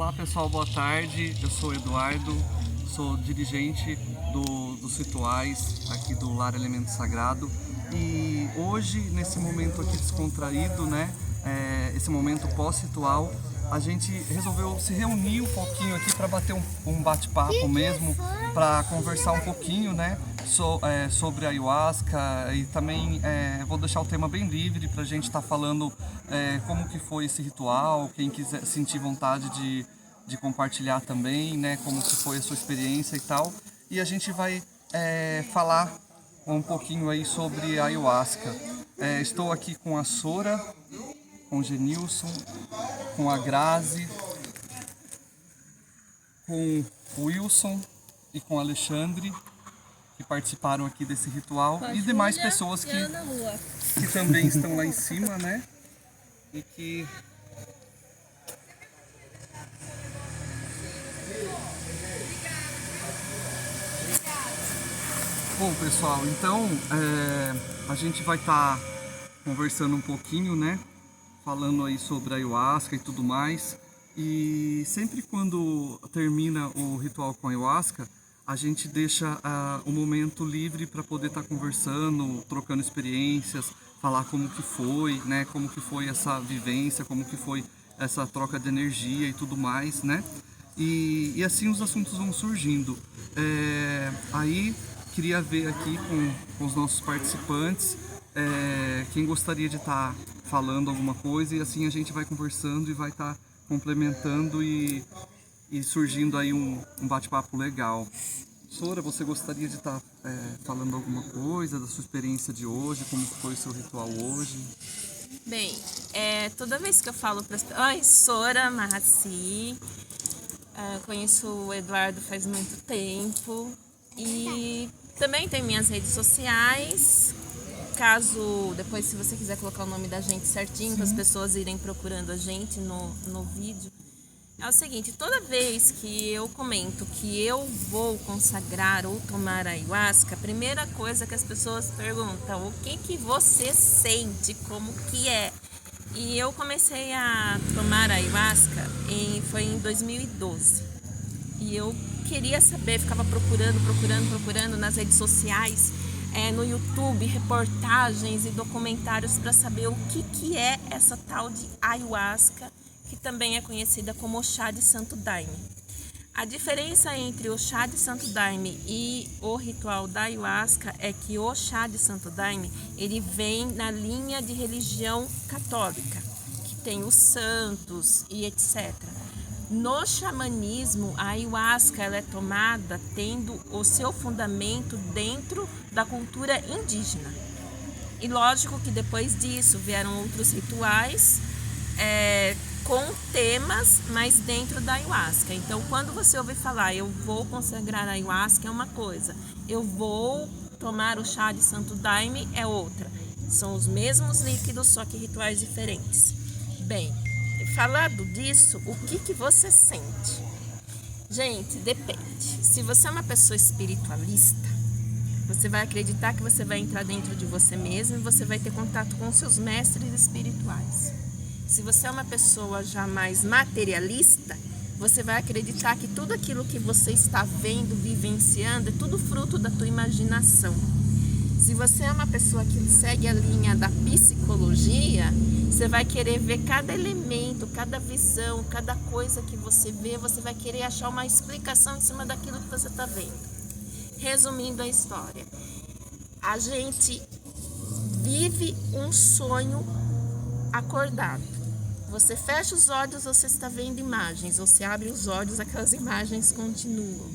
Olá pessoal, boa tarde. Eu sou o Eduardo, sou dirigente dos rituais aqui do Lar Elemento Sagrado. E hoje, nesse momento aqui descontraído, né, esse momento pós-ritual, a gente resolveu se reunir um pouquinho aqui para bater um bate-papo mesmo, para conversar um pouquinho, né, sobre a ayahuasca. E também vou deixar o tema bem livre para a gente estar falando como que foi esse ritual, quem quiser sentir vontade de compartilhar também, né, como que foi a sua experiência e tal. E a gente vai falar um pouquinho aí sobre a ayahuasca. Estou aqui com a Sora, com o Genilson, com a Grazi, com o Wilson e com o Alexandre, que participaram aqui desse ritual, e demais pessoas que também estão lá em cima, né? E que bom, pessoal, então a gente vai estar conversando um pouquinho, né? Falando aí sobre a ayahuasca e tudo mais. E sempre quando termina o ritual com a ayahuasca, a gente deixa um momento livre para poder estar conversando, trocando experiências, falar como que foi, né? Como que foi essa vivência, como que foi essa troca de energia e tudo mais, né? E assim os assuntos vão surgindo. Aí queria ver aqui com os nossos participantes quem gostaria de estar falando alguma coisa, e assim a gente vai conversando e vai estar complementando e surgindo aí um bate-papo legal. Sora, você gostaria de estar falando alguma coisa da sua experiência de hoje, como foi o seu ritual hoje? Bem, toda vez que eu falo para as pessoas... Oi, Sora Marraci, conheço o Eduardo faz muito tempo e também tem minhas redes sociais. Caso depois, se você quiser colocar o nome da gente certinho, para as pessoas irem procurando a gente no vídeo. É o seguinte, toda vez que eu comento que eu vou consagrar ou tomar ayahuasca, a primeira coisa que as pessoas perguntam: o que você sente, como que é? E eu comecei a tomar ayahuasca foi em 2012. E eu queria saber, ficava procurando nas redes sociais, no YouTube, reportagens e documentários para saber o que é essa tal de ayahuasca, que também é conhecida como o chá de Santo Daime. A diferença entre o chá de Santo Daime e o ritual da ayahuasca é que o chá de Santo Daime, ele vem na linha de religião católica, que tem os santos e etc. No xamanismo, a ayahuasca ela é tomada tendo o seu fundamento dentro da cultura indígena. E lógico que depois disso vieram outros rituais com temas, mas dentro da ayahuasca. Então, quando você ouve falar eu vou consagrar a ayahuasca, é uma coisa, eu vou tomar o chá de Santo Daime é outra. São os mesmos líquidos, só que rituais diferentes. Bem, falando disso, o que você sente? Gente, depende. Se você é uma pessoa espiritualista, você vai acreditar que você vai entrar dentro de você mesmo e você vai ter contato com seus mestres espirituais. Se você é uma pessoa já mais materialista, você vai acreditar que tudo aquilo que você está vendo, vivenciando, é tudo fruto da tua imaginação. Se você é uma pessoa que segue a linha da psicologia, você vai querer ver cada elemento, cada visão, cada coisa que você vê, você vai querer achar uma explicação em cima daquilo que você está vendo. Resumindo a história, a gente vive um sonho acordado. Você fecha os olhos, você está vendo imagens. Você abre os olhos, aquelas imagens continuam.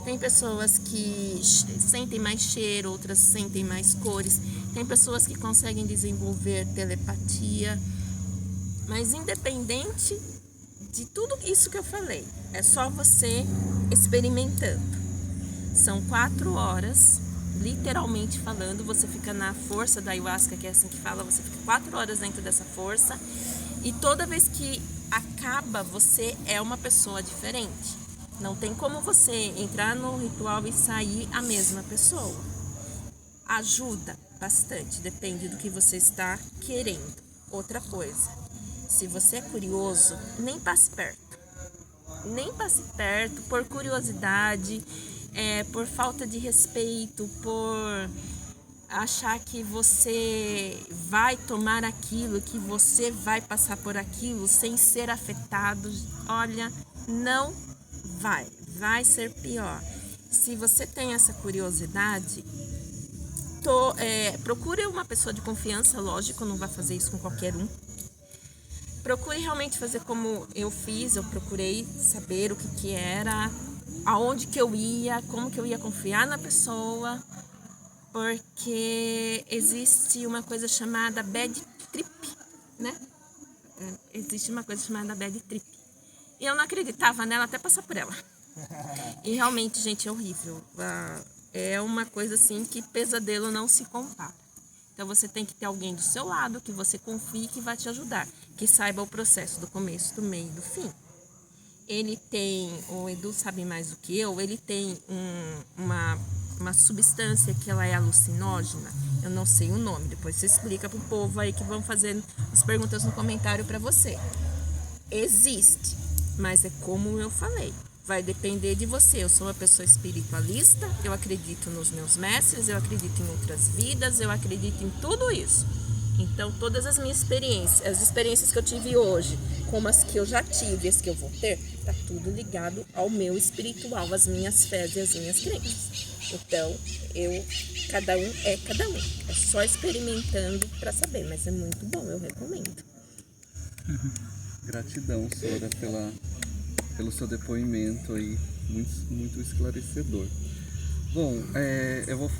Tem pessoas que sentem mais cheiro, outras sentem mais cores. Tem pessoas que conseguem desenvolver telepatia. Mas independente de tudo isso que eu falei, é só você experimentando. São 4 horas, literalmente falando, você fica na força da ayahuasca, que é assim que fala, você fica 4 horas dentro dessa força. E toda vez que acaba, você é uma pessoa diferente. Não tem como você entrar no ritual e sair a mesma pessoa. Ajuda bastante, depende do que você está querendo. Outra coisa, se você é curioso, nem passe perto. nem passe perto por curiosidade, por falta de respeito, por achar que você vai tomar aquilo, que você vai passar por aquilo sem ser afetado. Olha, não vai ser pior. Se você tem essa curiosidade, procure uma pessoa de confiança, lógico, não vai fazer isso com qualquer um. Procure realmente fazer como eu fiz, eu procurei saber o que era, aonde que eu ia, como que eu ia confiar na pessoa, porque existe uma coisa chamada bad trip, né? Existe uma coisa chamada bad trip. E eu não acreditava nela até passar por ela. E realmente, gente, é horrível. É uma coisa assim que pesadelo não se compara. Então você tem que ter alguém do seu lado que você confie que vai te ajudar, que saiba o processo do começo, do meio e do fim. O Edu sabe mais do que eu, ele tem uma substância que ela é alucinógena, eu não sei o nome, depois você explica pro povo aí que vão fazer as perguntas no comentário para você. Existe, mas é como eu falei. Vai depender de você. Eu sou uma pessoa espiritualista, eu acredito nos meus mestres, eu acredito em outras vidas, eu acredito em tudo isso. Então, todas as minhas experiências, as experiências que eu tive hoje, como as que eu já tive, as que eu vou ter, tá tudo ligado ao meu espiritual, às minhas fés e às minhas crenças. Então, cada um é cada um. É só experimentando para saber, mas é muito bom, eu recomendo. Gratidão, Sora, pelo seu depoimento aí, muito esclarecedor. Bom, eu vou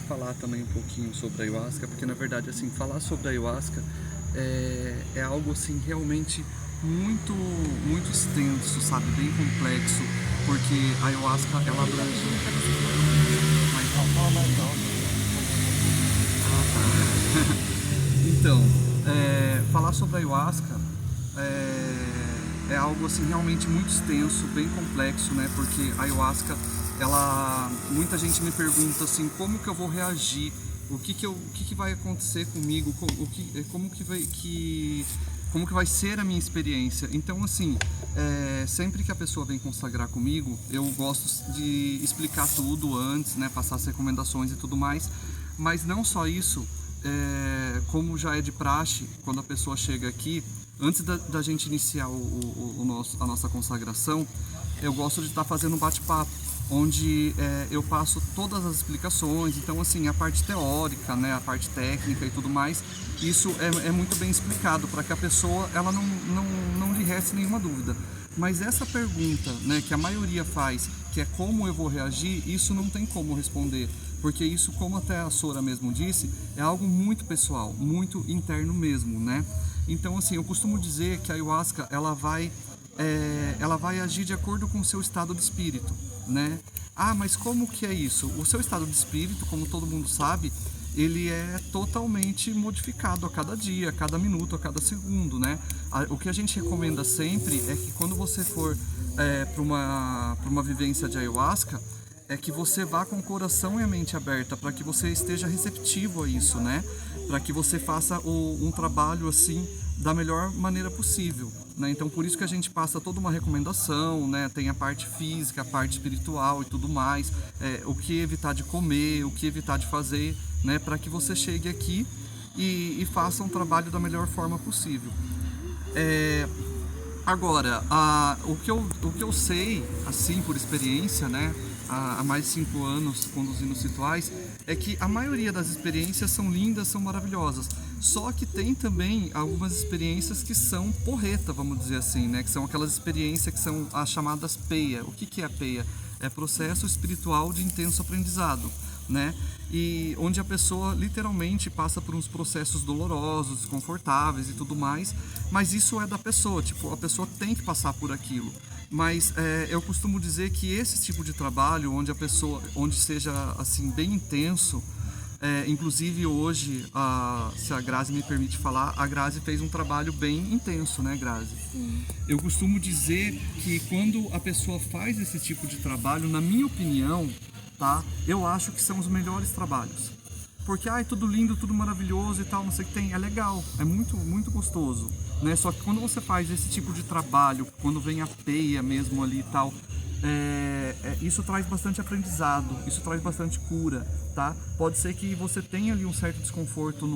falar também um pouquinho sobre a ayahuasca, porque na verdade, assim, falar sobre a ayahuasca é algo, assim, realmente muito extenso, sabe, bem complexo, porque a ayahuasca, ela abrange... Então, falar sobre a ayahuasca é algo assim realmente muito extenso, bem complexo, né? Porque a ayahuasca, muita gente me pergunta assim, como que eu vou reagir? O que vai acontecer comigo? Como que vai ser a minha experiência? Então, assim, sempre que a pessoa vem consagrar comigo, eu gosto de explicar tudo antes, né? Passar as recomendações e tudo mais. Mas não só isso, como já é de praxe, quando a pessoa chega aqui, antes da gente iniciar a nossa consagração, eu gosto de estar fazendo um bate-papo, onde eu passo todas as explicações. Então, assim, a parte teórica, né, a parte técnica e tudo mais, isso é muito bem explicado para que a pessoa ela não lhe reste nenhuma dúvida. Mas essa pergunta, né, que a maioria faz, que é como eu vou reagir, isso não tem como responder, porque isso, como até a Sora mesmo disse, é algo muito pessoal, muito interno mesmo, né? Então, assim, eu costumo dizer que a ayahuasca, ela vai agir de acordo com o seu estado de espírito, né? Ah, mas como que é isso? O seu estado de espírito, como todo mundo sabe, ele é totalmente modificado a cada dia, a cada minuto, a cada segundo, né? O que a gente recomenda sempre é que quando você for para uma vivência de ayahuasca, é que você vá com o coração e a mente aberta, para que você esteja receptivo a isso, né? Para que você faça um trabalho assim da melhor maneira possível, né? Então, por isso que a gente passa toda uma recomendação, né? Tem a parte física, a parte espiritual e tudo mais, o que evitar de comer, o que evitar de fazer, né? Para que você chegue aqui e faça um trabalho da melhor forma possível. Agora, o que eu sei, assim, por experiência, né? Há mais de 5 anos conduzindo os rituais, é que a maioria das experiências são lindas, são maravilhosas. Só que tem também algumas experiências que são porreta, vamos dizer assim, né? Que são aquelas experiências que são as chamadas PEIA. O que é a PEIA? É processo espiritual de intenso aprendizado, né? E onde a pessoa literalmente passa por uns processos dolorosos, desconfortáveis e tudo mais, mas isso é da pessoa, tipo, a pessoa tem que passar por aquilo. Mas eu costumo dizer que esse tipo de trabalho, onde seja assim bem intenso, inclusive hoje, se a Grazi me permite falar, a Grazi fez um trabalho bem intenso, né, Grazi? Sim. Eu costumo dizer que quando a pessoa faz esse tipo de trabalho, na minha opinião, tá, eu acho que são os melhores trabalhos. porque é tudo lindo, tudo maravilhoso e tal, não sei o que tem, é legal, é muito, muito gostoso, né? Só que quando você faz esse tipo de trabalho, quando vem a peia mesmo ali e tal, isso traz bastante aprendizado, isso traz bastante cura, tá? Pode ser que você tenha ali um certo desconforto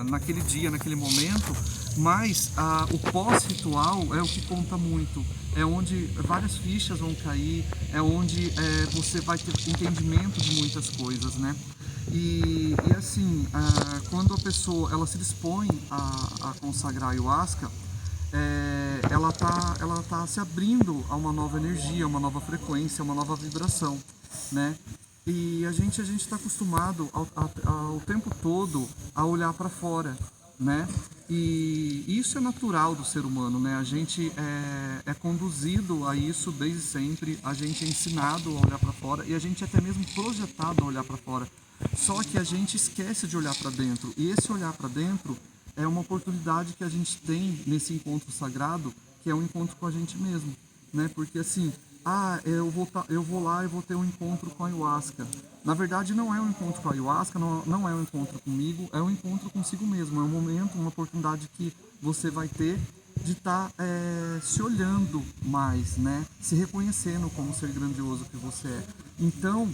naquele dia, naquele momento, mas o pós-ritual é o que conta muito. É onde várias fichas vão cair, é onde você vai ter entendimento de muitas coisas, né? E assim, quando a pessoa ela se dispõe a consagrar a ayahuasca, ela tá se abrindo a uma nova energia, uma nova frequência, uma nova vibração, né? E a gente está acostumado ao tempo todo a olhar para fora, né? E isso é natural do ser humano, né? A gente é conduzido a isso desde sempre, a gente é ensinado a olhar para fora e a gente é até mesmo projetado a olhar para fora. Só que a gente esquece de olhar para dentro. E esse olhar para dentro é uma oportunidade que a gente tem nesse encontro sagrado, que é um encontro com a gente mesmo, né? Porque assim, eu vou lá e vou ter um encontro com a ayahuasca. Na verdade, não é um encontro com a ayahuasca, não é um encontro comigo, é um encontro consigo mesmo. É um momento, uma oportunidade que você vai ter de estar se olhando mais, né? Se reconhecendo como ser grandioso que você é. Então,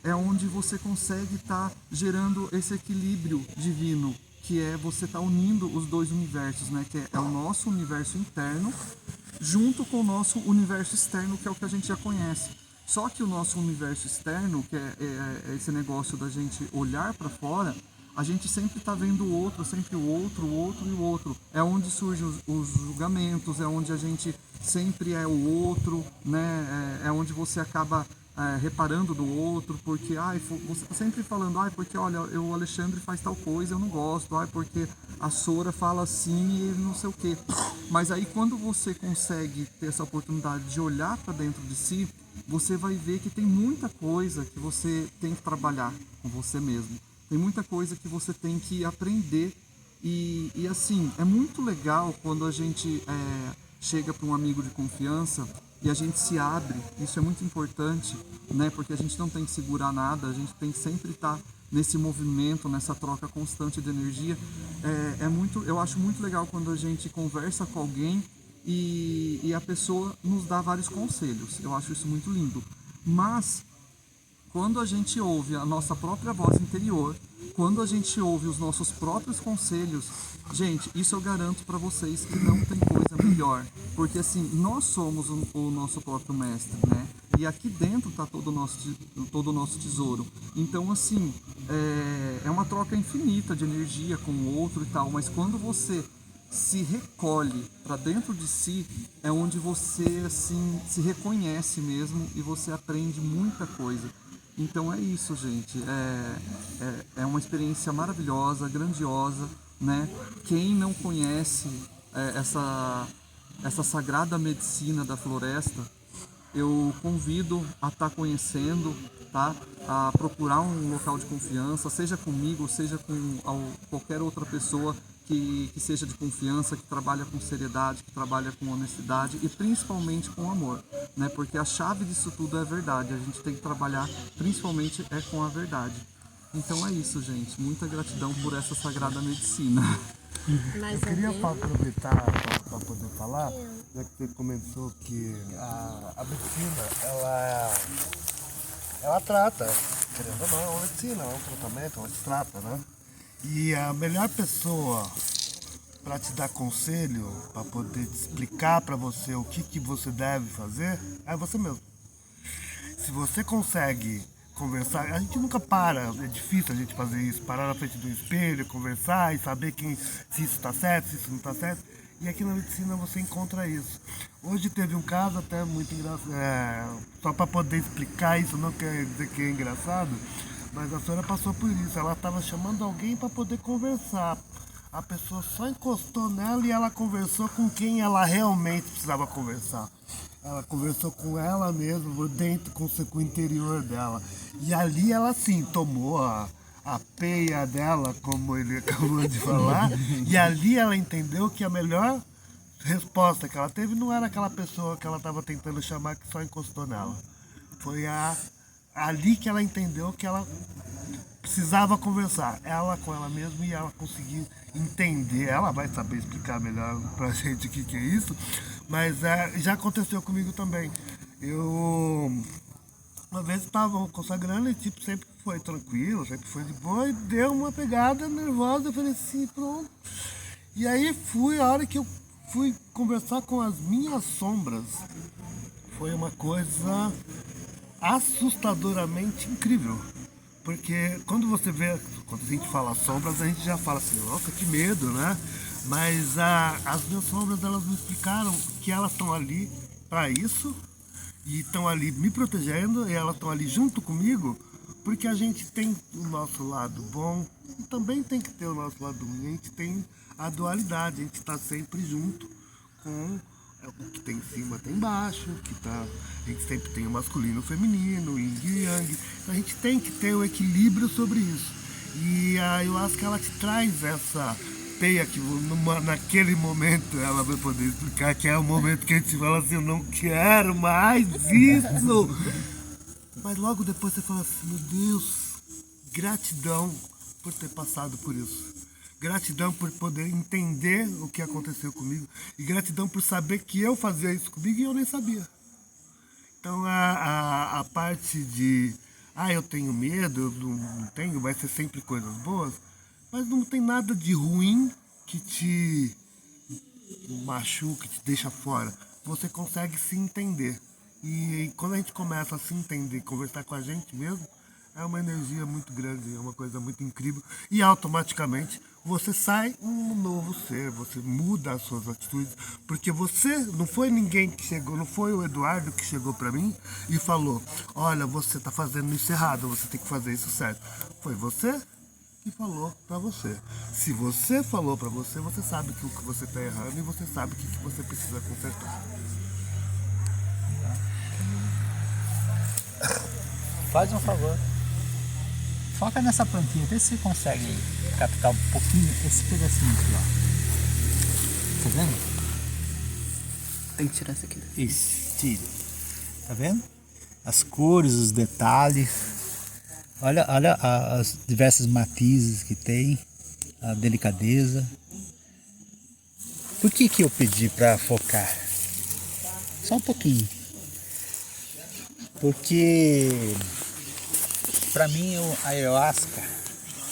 é onde você consegue estar gerando esse equilíbrio divino, que é você estar unindo os dois universos, né? Que é o nosso universo interno junto com o nosso universo externo, que é o que a gente já conhece. Só que o nosso universo externo, que é esse negócio da gente olhar para fora, a gente sempre está vendo o outro, sempre o outro e o outro. É onde surgem os julgamentos, é onde a gente sempre é o outro, né? É onde você acaba reparando do outro, porque você está sempre falando, porque olha, o Alexandre faz tal coisa, eu não gosto, porque a Sora fala assim e não sei o quê. Mas aí quando você consegue ter essa oportunidade de olhar para dentro de si, você vai ver que tem muita coisa que você tem que trabalhar com você mesmo. Tem muita coisa que você tem que aprender. E assim, é muito legal quando a gente chega para um amigo de confiança e a gente se abre. Isso é muito importante, né? Porque a gente não tem que segurar nada, a gente tem que sempre estar nesse movimento, nessa troca constante de energia. Eu acho muito legal quando a gente conversa com alguém e a pessoa nos dá vários conselhos. Eu acho isso muito lindo. Mas quando a gente ouve a nossa própria voz interior, quando a gente ouve os nossos próprios conselhos, gente, isso eu garanto para vocês que não tem coisa melhor. Porque assim, nós somos o nosso próprio mestre, né? E aqui dentro está todo o nosso tesouro. Então assim, é uma troca infinita de energia com o outro e tal. Mas quando você se recolhe para dentro de si, é onde você assim se reconhece mesmo e você aprende muita coisa. Então é isso, gente. É uma experiência maravilhosa, grandiosa, né? Quem não conhece essa sagrada medicina da floresta, eu convido a estar conhecendo, tá? A procurar um local de confiança, seja comigo, seja com qualquer outra pessoa que seja de confiança, que trabalha com seriedade, que trabalha com honestidade e principalmente com amor, né? Porque a chave disso tudo é a verdade. A gente tem que trabalhar principalmente com a verdade. Então é isso, gente. Muita gratidão por essa sagrada medicina. Eu queria aproveitar para poder falar, já que você comentou que a medicina, ela trata, querendo ou não, é uma medicina, é um tratamento, ela te trata, né? E a melhor pessoa para te dar conselho, para poder te explicar para você o que você deve fazer, é você mesmo. Se você consegue conversar, a gente nunca para, é difícil a gente fazer isso, parar na frente do espelho, conversar e saber se isso está certo, se isso não está certo. E aqui na medicina você encontra isso. Hoje teve um caso até muito engraçado, só para poder explicar isso, não quer dizer que é engraçado, mas a senhora passou por isso. Ela estava chamando alguém para poder conversar. A pessoa só encostou nela e ela conversou com quem ela realmente precisava conversar. Ela conversou com ela mesma, dentro, com o interior dela. E ali ela sim tomou a peia dela, como ele acabou de falar. E ali ela entendeu que a melhor resposta que ela teve não era aquela pessoa que ela estava tentando chamar que só encostou nela. Foi a ali que ela entendeu que ela precisava conversar, ela com ela mesma, e ela conseguiu entender. Ela vai saber explicar melhor pra gente o que é isso, mas já aconteceu comigo também. Eu uma vez estava consagrando e tipo, sempre foi tranquilo, sempre foi de boa, e deu uma pegada nervosa. Eu falei assim, pronto. E aí a hora que eu fui conversar com as minhas sombras, foi uma coisa assustadoramente incrível. Porque quando você vê, quando a gente fala sombras, a gente já fala assim, nossa, que medo, né? Mas as minhas sombras, elas me explicaram que elas estão ali para isso, e estão ali me protegendo, e elas estão ali junto comigo, porque a gente tem o nosso lado bom e também tem que ter o nosso lado ruim. A gente tem a dualidade, a gente está sempre junto com o que tem em cima, tem embaixo, a gente sempre tem o masculino e o feminino, o yin e o yang. Então a gente tem que ter o equilíbrio sobre isso. E a ayahuasca, ela te traz essa teia que naquele momento ela vai poder explicar, que é o momento que a gente fala assim, eu não quero mais isso. Mas logo depois você fala assim, meu Deus, gratidão por ter passado por isso. Gratidão por poder entender o que aconteceu comigo. E gratidão por saber que eu fazia isso comigo e eu nem sabia. Então a parte de, eu tenho medo, eu não tenho, vai ser sempre coisas boas. Mas não tem nada de ruim que te machuca, que te deixa fora. Você consegue se entender. E quando a gente começa a se entender, conversar com a gente mesmo, é uma energia muito grande, é uma coisa muito incrível. E automaticamente você sai um novo ser, você muda as suas atitudes. Porque você, não foi ninguém que chegou, não foi o Eduardo que chegou pra mim e falou, olha, você tá fazendo isso errado, você tem que fazer isso certo. Foi você que falou pra você. Se você falou pra você, você sabe que o que você tá errando e você sabe o que você precisa consertar. Faz um favor. Foca nessa plantinha, vê se você consegue captar um pouquinho esse pedacinho aqui, ó. Tá vendo? Tem que tirar isso aqui. Isso, tira. Tá vendo? As cores, os detalhes. Olha as diversas matizes que tem, a delicadeza. Por que eu pedi para focar? Só um pouquinho. Porque para mim a ayahuasca,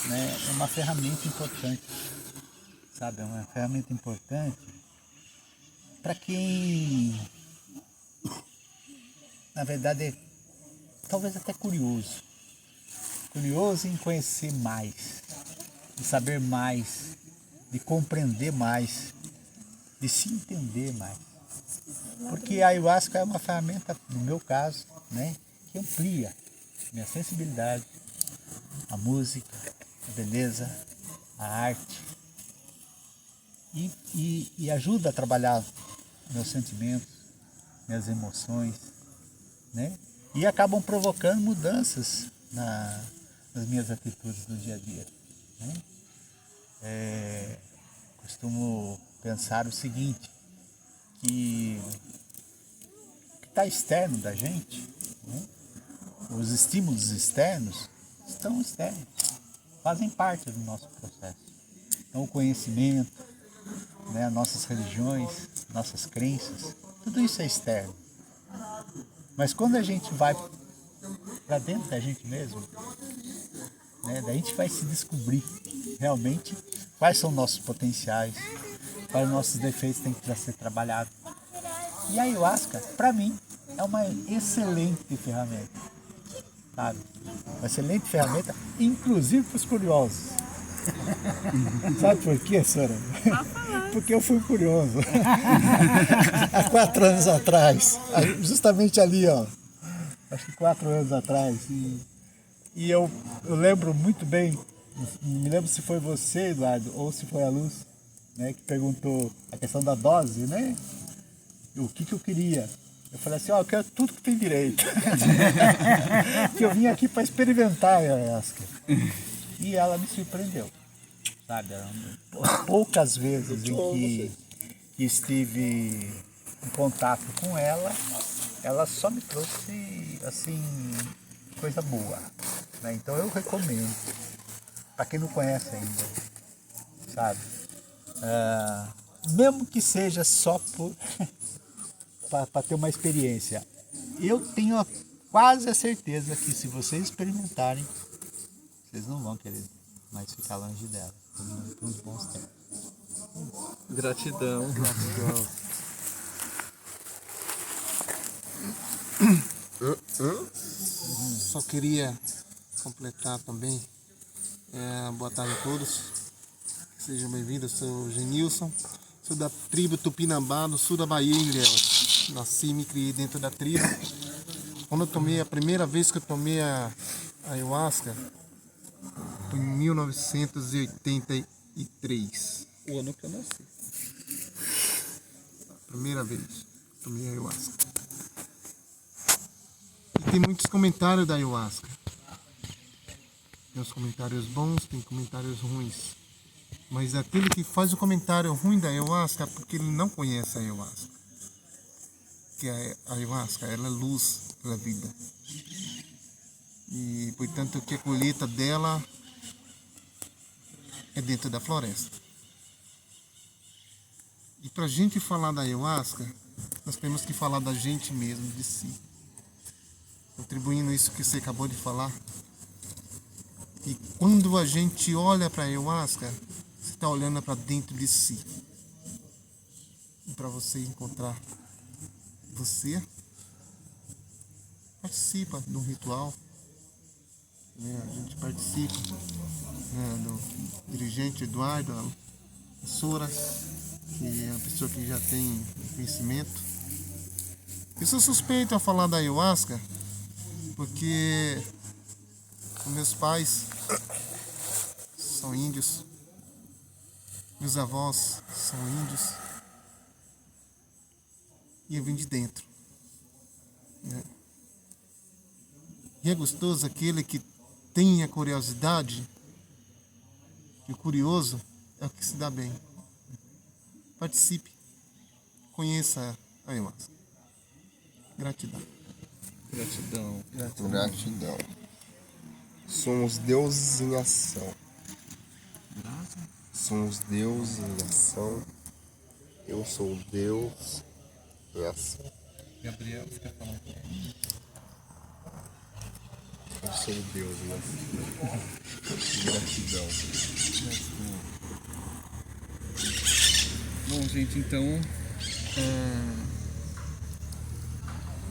né, é uma ferramenta importante, sabe? É uma ferramenta importante para quem, na verdade, é talvez até curioso em conhecer mais, de saber mais, de compreender mais, de se entender mais. Porque a ayahuasca é uma ferramenta, no meu caso, né, que amplia minha sensibilidade, a música, a beleza, a arte, e ajuda a trabalhar meus sentimentos, minhas emoções, né, e acabam provocando mudanças nas minhas atitudes do dia a dia, né? Costumo pensar o seguinte, que está externo da gente, né? Os estímulos externos estão externos, fazem parte do nosso processo. Então o conhecimento, né, nossas religiões, nossas crenças, tudo isso é externo. Mas quando a gente vai para dentro da gente mesmo, né, daí a gente vai se descobrir realmente quais são nossos potenciais, quais nossos defeitos têm que ser trabalhados. E a ayahuasca, para mim, é uma excelente ferramenta, sabe? Uma excelente ferramenta, inclusive para os curiosos. Sabe por quê, Sora? Porque eu fui curioso. Há 4 anos atrás, justamente ali, ó, acho que 4 anos atrás, e eu lembro muito bem, não me lembro se foi você, Eduardo, ou se foi a Luz, né, que perguntou a questão da dose, né? O que eu queria. Eu falei assim, eu quero tudo que tem direito. Porque eu vim aqui para experimentar a ayahuasca. E ela me surpreendeu, sabe? Poucas vezes em que estive em contato com ela, ela só me trouxe, assim, coisa boa, né? Então eu recomendo, para quem não conhece ainda, sabe? Mesmo que seja só para ter uma experiência. Eu tenho quase a certeza que se vocês experimentarem, vocês não vão querer mais ficar longe dela por uns bons tempos. Gratidão. Só queria completar também. Boa tarde a todos. Sejam bem-vindos. Eu sou o Genilson. Sou da tribo Tupinambá, no sul da Bahia, em Ilhéus. Nasci e me criei dentro da tribo. Quando eu tomei, a primeira vez que eu tomei a ayahuasca, foi em 1983. O ano que eu nasci. Primeira vez que tomei ayahuasca. E tem muitos comentários da ayahuasca. Tem os comentários bons, tem comentários ruins. Mas aquele que faz o comentário ruim da ayahuasca é porque ele não conhece a ayahuasca. Que a ayahuasca, ela é luz, ela é vida. E, portanto, que a colheita dela é dentro da floresta. E para a gente falar da ayahuasca, nós temos que falar da gente mesmo, de si. Contribuindo isso que você acabou de falar. E quando a gente olha para a ayahuasca, você está olhando para dentro de si. E para você encontrar você, participa de um ritual. A gente participa do dirigente Eduardo, a Sora, que é uma pessoa que já tem conhecimento. Eu sou suspeito a falar da ayahuasca porque os meus pais são índios, meus avós são índios e eu vim de dentro, né? E é gostoso aquele que tem a curiosidade, e o curioso é o que se dá bem. Participe, conheça a ayahuasca. Gratidão. Gratidão. Somos deuses em ação. Somos deuses em ação. Eu sou Deus em ação. Gabriel, você quer falar um pouquinho? Eu sou Deus em ação. Gratidão. Bom, gente, então,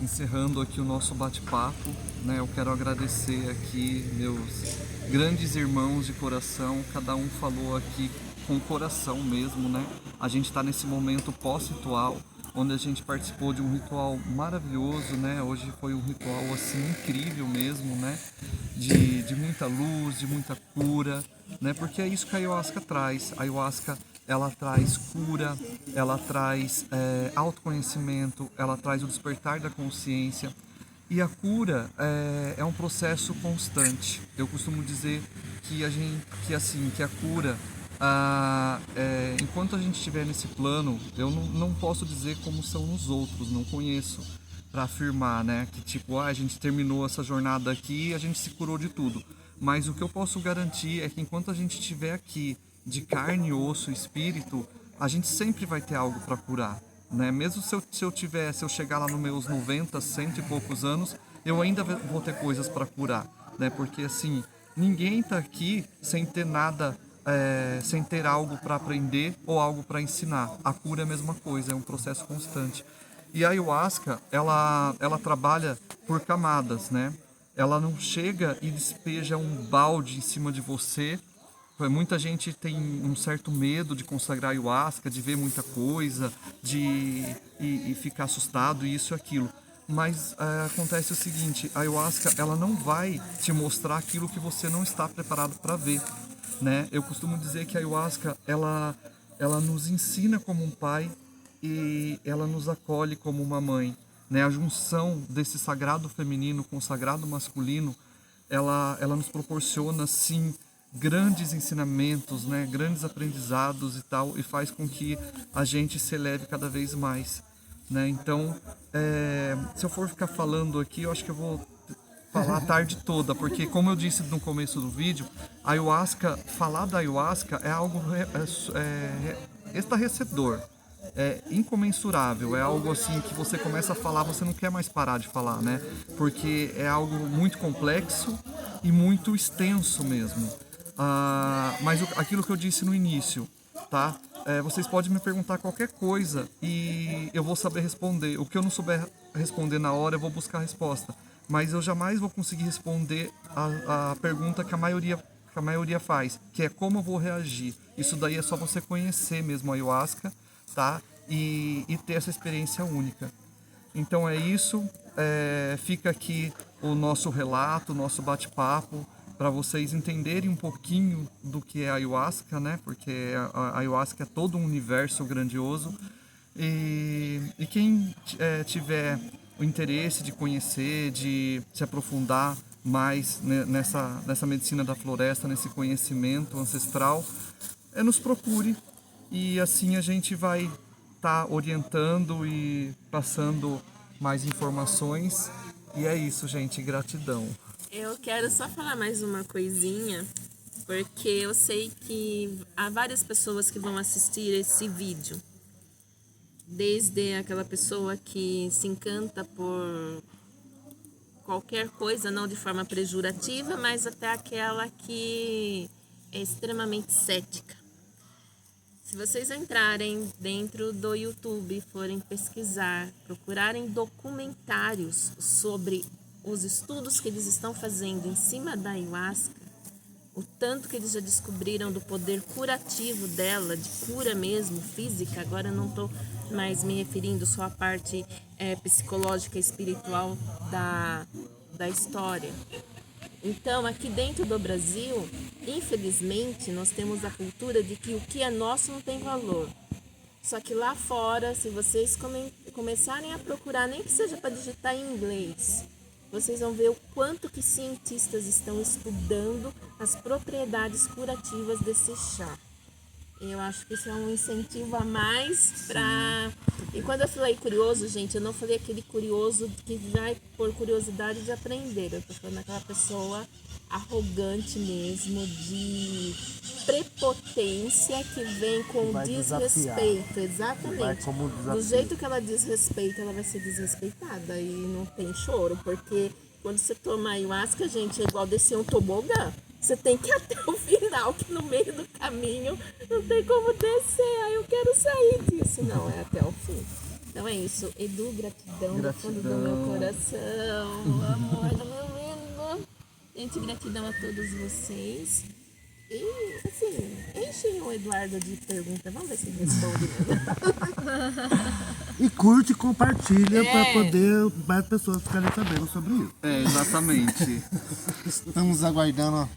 encerrando aqui o nosso bate-papo, né, eu quero agradecer aqui meus grandes irmãos de coração, cada um falou aqui com o coração mesmo, né? A gente está nesse momento pós-ritual, onde a gente participou de um ritual maravilhoso, né? Hoje foi um ritual assim incrível mesmo, né? De muita luz, de muita cura, né? Porque é isso que a ayahuasca traz. A ayahuasca, ela traz cura, ela traz autoconhecimento, ela traz o despertar da consciência. E a cura é um processo constante. Eu costumo dizer que a cura, enquanto a gente estiver nesse plano, eu não posso dizer como são nos outros, não conheço para afirmar, né, que tipo, a gente terminou essa jornada aqui e a gente se curou de tudo. Mas o que eu posso garantir é que enquanto a gente estiver aqui de carne, osso, espírito, a gente sempre vai ter algo para curar, né? Mesmo se eu chegar lá nos meus 90, 100 e poucos anos, eu ainda vou ter coisas para curar, né? Porque assim, ninguém tá aqui sem ter nada, sem ter algo para aprender ou algo para ensinar. A cura é a mesma coisa, é um processo constante. E a ayahuasca, ela trabalha por camadas, né? Ela não chega e despeja um balde em cima de você. Muita gente tem um certo medo de consagrar ayahuasca, de ver muita coisa, e ficar assustado, isso e aquilo. Mas acontece o seguinte, a ayahuasca, ela não vai te mostrar aquilo que você não está preparado para ver, né? Eu costumo dizer que a ayahuasca, ela nos ensina como um pai e ela nos acolhe como uma mãe, né? A junção desse sagrado feminino com o sagrado masculino, ela nos proporciona, sim, grandes ensinamentos, né? Grandes aprendizados e tal, e faz com que a gente se eleve cada vez mais, né? Então, se eu for ficar falando aqui, eu acho que eu vou falar a tarde toda, porque como eu disse no começo do vídeo, a ayahuasca, falar da ayahuasca é algo estarrecedor, é incomensurável, é algo assim que você começa a falar, você não quer mais parar de falar, né? Porque é algo muito complexo e muito extenso mesmo. Mas aquilo que eu disse no início, tá? Vocês podem me perguntar qualquer coisa e eu vou saber responder. O que eu não souber responder na hora, eu vou buscar a resposta. Mas eu jamais vou conseguir responder a pergunta que a maioria faz, que é como eu vou reagir. Isso daí é só você conhecer mesmo a ayahuasca, tá? E ter essa experiência única. Então é isso. Fica aqui o nosso relato, o nosso bate-papo, para vocês entenderem um pouquinho do que é a ayahuasca, né? Porque a ayahuasca é todo um universo grandioso. E quem tiver o interesse de conhecer, de se aprofundar mais nessa medicina da floresta, nesse conhecimento ancestral, nos procure. E assim a gente vai estar orientando e passando mais informações. E é isso, gente. Gratidão. Eu quero só falar mais uma coisinha, porque eu sei que há várias pessoas que vão assistir esse vídeo. Desde aquela pessoa que se encanta por qualquer coisa, não de forma pejorativa, mas até aquela que é extremamente cética. Se vocês entrarem dentro do YouTube e forem pesquisar, procurarem documentários sobre os estudos que eles estão fazendo em cima da ayahuasca, o tanto que eles já descobriram do poder curativo dela, de cura mesmo, física, agora eu não estou mais me referindo só à parte psicológica e espiritual da história. Então, aqui dentro do Brasil, infelizmente, nós temos a cultura de que o que é nosso não tem valor. Só que lá fora, se vocês começarem a procurar, nem que seja para digitar em inglês, vocês vão ver o quanto que cientistas estão estudando as propriedades curativas desse chá. Eu acho que isso é um incentivo a mais para... E quando eu falei curioso, gente, eu não falei aquele curioso que vai por curiosidade de aprender. Eu tô falando aquela pessoa arrogante mesmo, de prepotência, que vem com desrespeito. Exatamente. Do jeito que ela desrespeita, ela vai ser desrespeitada. E não tem choro, porque quando você toma ayahuasca, gente, é igual descer um tobogã. Você tem que ir até o final, que no meio do caminho não tem como descer. Aí eu quero sair disso. Não, é até o fim. Então é isso. Edu, gratidão do fundo do meu coração. Amor do meu lindo. Gente, gratidão a todos vocês. E, assim, enchem o Eduardo de perguntas. Vamos ver se ele responde. E curte e compartilha para poder mais pessoas ficarem sabendo sobre isso. Exatamente. Estamos aguardando a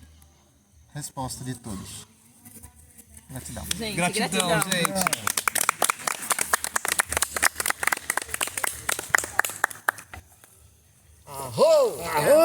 resposta de todos. Gratidão. Gente, Gratidão, gente. Arro! Arro!